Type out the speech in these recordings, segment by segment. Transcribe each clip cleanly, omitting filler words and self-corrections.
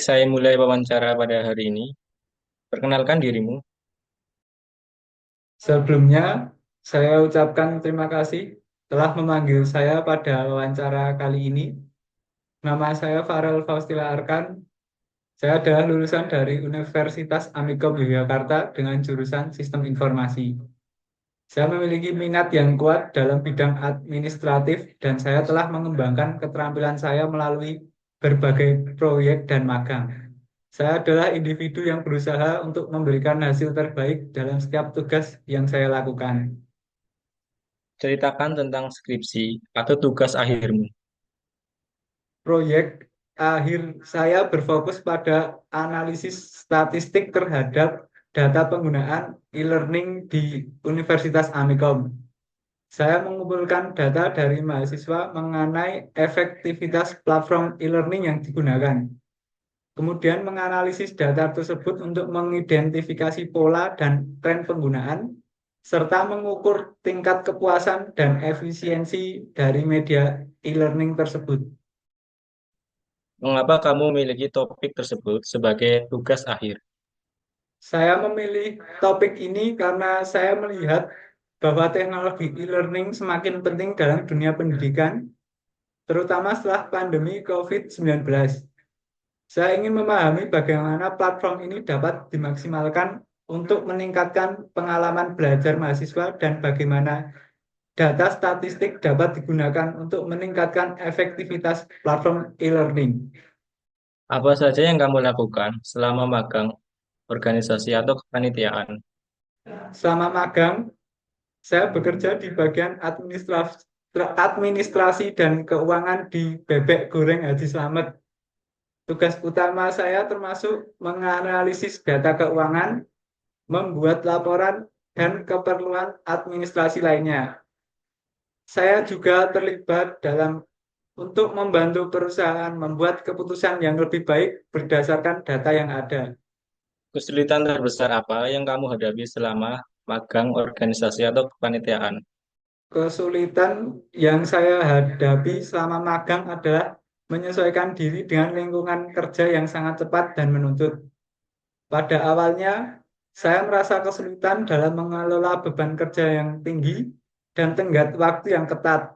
saya mulai wawancara pada hari ini. Perkenalkan dirimu. Sebelumnya, saya ucapkan terima kasih telah memanggil saya pada wawancara kali ini. Nama saya Farel Faustila Arkan. Saya adalah lulusan dari Universitas Amikom Yogyakarta dengan jurusan Sistem Informasi. Saya memiliki minat yang kuat dalam bidang administratif dan saya telah mengembangkan keterampilan saya melalui berbagai proyek dan magang. Saya adalah individu yang berusaha untuk memberikan hasil terbaik dalam setiap tugas yang saya lakukan. Ceritakan tentang skripsi atau tugas akhirmu. Proyek akhir saya berfokus pada analisis statistik terhadap data penggunaan e-learning di Universitas Amikom. Saya mengumpulkan data dari mahasiswa mengenai efektivitas platform e-learning yang digunakan. Kemudian menganalisis data tersebut untuk mengidentifikasi pola dan tren penggunaan, serta mengukur tingkat kepuasan dan efisiensi dari media e-learning tersebut. Mengapa kamu memiliki topik tersebut sebagai tugas akhir? Saya memilih topik ini karena saya melihat bahwa teknologi e-learning semakin penting dalam dunia pendidikan, terutama setelah pandemi COVID-19. Saya ingin memahami bagaimana platform ini dapat dimaksimalkan untuk meningkatkan pengalaman belajar mahasiswa dan bagaimana data statistik dapat digunakan untuk meningkatkan efektivitas platform e-learning. Apa saja yang kamu lakukan selama magang, organisasi atau kepanitiaan? Selama magang, saya bekerja di bagian administrasi dan keuangan di Bebek Goreng Haji Slamet. Tugas utama saya termasuk menganalisis data keuangan, membuat laporan, dan keperluan administrasi lainnya. Saya juga terlibat dalam untuk membantu perusahaan membuat keputusan yang lebih baik berdasarkan data yang ada. Kesulitan terbesar apa yang kamu hadapi selama magang, organisasi atau kepanitiaan? Kesulitan yang saya hadapi selama magang adalah menyesuaikan diri dengan lingkungan kerja yang sangat cepat dan menuntut. Pada awalnya, saya merasa kesulitan dalam mengelola beban kerja yang tinggi dan tenggat waktu yang ketat.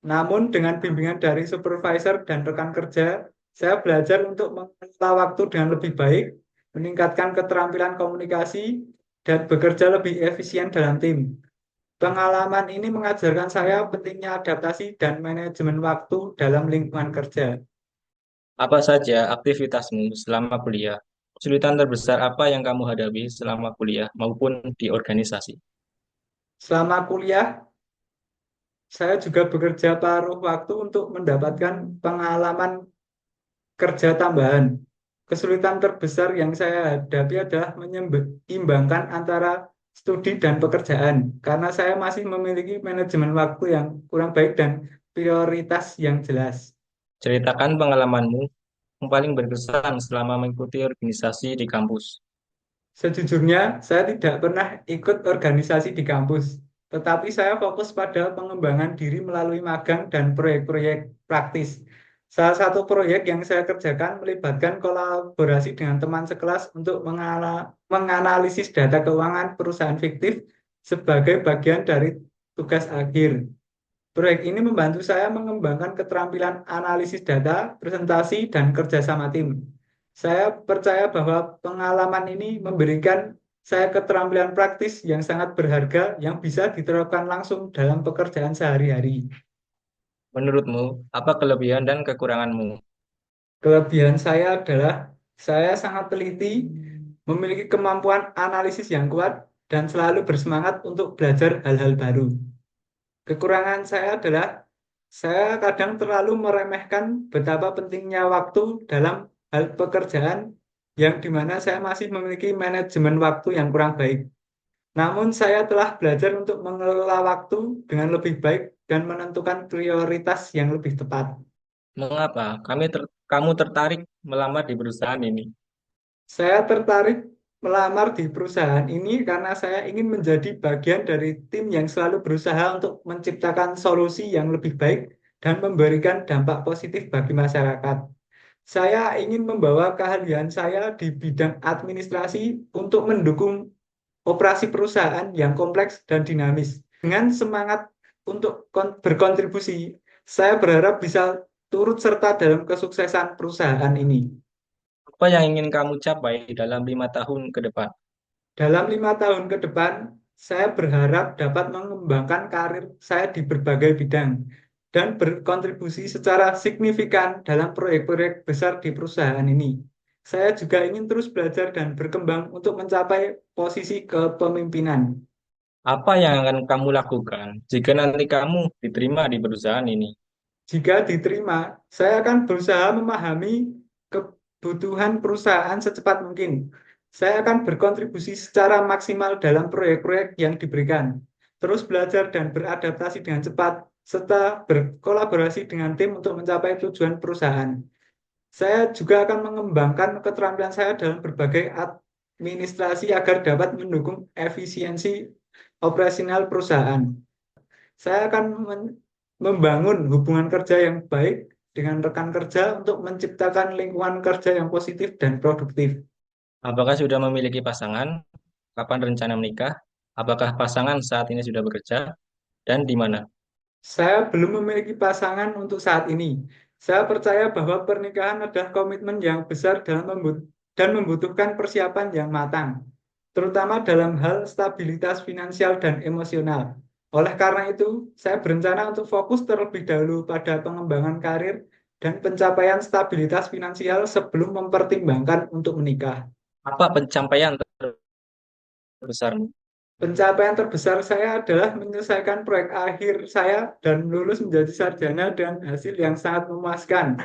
Namun, dengan bimbingan dari supervisor dan rekan kerja, saya belajar untuk mengelola waktu dengan lebih baik, meningkatkan keterampilan komunikasi, dan bekerja lebih efisien dalam tim. Pengalaman ini mengajarkan saya pentingnya adaptasi dan manajemen waktu dalam lingkungan kerja. Apa saja aktivitasmu selama kuliah? Kesulitan terbesar apa yang kamu hadapi selama kuliah maupun di organisasi? Selama kuliah, saya juga bekerja paruh waktu untuk mendapatkan pengalaman kerja tambahan. Kesulitan terbesar yang saya hadapi adalah menyeimbangkan antara studi dan pekerjaan, karena saya masih memiliki manajemen waktu yang kurang baik dan prioritas yang jelas. Ceritakan pengalamanmu yang paling berkesan selama mengikuti organisasi di kampus. Sejujurnya, saya tidak pernah ikut organisasi di kampus, tetapi saya fokus pada pengembangan diri melalui magang dan proyek-proyek praktis. Salah satu proyek yang saya kerjakan melibatkan kolaborasi dengan teman sekelas untuk menganalisis data keuangan perusahaan fiktif sebagai bagian dari tugas akhir. Proyek ini membantu saya mengembangkan keterampilan analisis data, presentasi, dan kerjasama tim. Saya percaya bahwa pengalaman ini memberikan saya keterampilan praktis yang sangat berharga yang bisa diterapkan langsung dalam pekerjaan sehari-hari. Menurutmu, apa kelebihan dan kekuranganmu? Kelebihan saya adalah saya sangat teliti, memiliki kemampuan analisis yang kuat, dan selalu bersemangat untuk belajar hal-hal baru. Kekurangan saya adalah saya kadang terlalu meremehkan betapa pentingnya waktu dalam hal pekerjaan yang dimana saya masih memiliki manajemen waktu yang kurang baik. Namun saya telah belajar untuk mengelola waktu dengan lebih baik dan menentukan prioritas yang lebih tepat. Mengapa kamu tertarik melamar di perusahaan ini? Saya tertarik melamar di perusahaan ini karena saya ingin menjadi bagian dari tim yang selalu berusaha untuk menciptakan solusi yang lebih baik dan memberikan dampak positif bagi masyarakat. Saya ingin membawa keahlian saya di bidang administrasi untuk mendukung operasi perusahaan yang kompleks dan dinamis. Dengan semangat untuk berkontribusi, saya berharap bisa turut serta dalam kesuksesan perusahaan ini. Apa yang ingin kamu capai dalam 5 tahun ke depan? Dalam 5 tahun ke depan, saya berharap dapat mengembangkan karir saya di berbagai bidang dan berkontribusi secara signifikan dalam proyek-proyek besar di perusahaan ini. Saya juga ingin terus belajar dan berkembang untuk mencapai posisi kepemimpinan. Apa yang akan kamu lakukan jika nanti kamu diterima di perusahaan ini? Jika diterima, saya akan berusaha memahami kebutuhan perusahaan secepat mungkin. Saya akan berkontribusi secara maksimal dalam proyek-proyek yang diberikan, terus belajar dan beradaptasi dengan cepat, serta berkolaborasi dengan tim untuk mencapai tujuan perusahaan. Saya juga akan mengembangkan keterampilan saya dalam berbagai administrasi agar dapat mendukung efisiensi operasional perusahaan. Saya akan membangun hubungan kerja yang baik dengan rekan kerja untuk menciptakan lingkungan kerja yang positif dan produktif. Apakah sudah memiliki pasangan? Kapan rencana menikah? Apakah pasangan saat ini sudah bekerja? Dan di mana? Saya belum memiliki pasangan untuk saat ini. Saya percaya bahwa pernikahan adalah komitmen yang besar dan membutuhkan persiapan yang matang, terutama dalam hal stabilitas finansial dan emosional. Oleh karena itu, saya berencana untuk fokus terlebih dahulu pada pengembangan karir dan pencapaian stabilitas finansial sebelum mempertimbangkan untuk menikah. Apa pencapaian terbesarmu? Pencapaian terbesar saya adalah menyelesaikan proyek akhir saya dan lulus menjadi sarjana dan hasil yang sangat memuaskan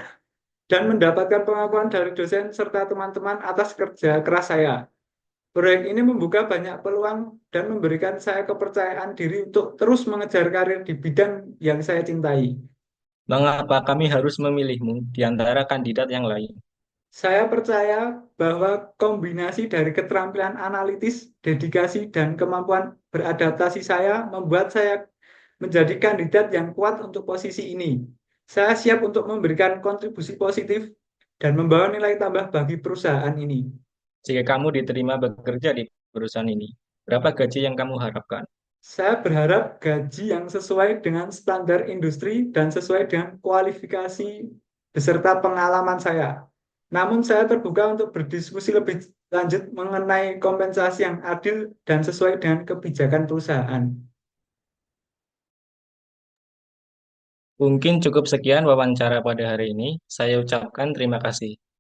dan mendapatkan pengakuan dari dosen serta teman-teman atas kerja keras saya. Proyek ini membuka banyak peluang dan memberikan saya kepercayaan diri untuk terus mengejar karir di bidang yang saya cintai. Mengapa kami harus memilihmu di antara kandidat yang lain? Saya percaya bahwa kombinasi dari keterampilan analitis, dedikasi, dan kemampuan beradaptasi saya membuat saya menjadi kandidat yang kuat untuk posisi ini. Saya siap untuk memberikan kontribusi positif dan membawa nilai tambah bagi perusahaan ini. Jika kamu diterima bekerja di perusahaan ini, berapa gaji yang kamu harapkan? Saya berharap gaji yang sesuai dengan standar industri dan sesuai dengan kualifikasi beserta pengalaman saya. Namun saya terbuka untuk berdiskusi lebih lanjut mengenai kompensasi yang adil dan sesuai dengan kebijakan perusahaan. Mungkin cukup sekian wawancara pada hari ini. Saya ucapkan terima kasih.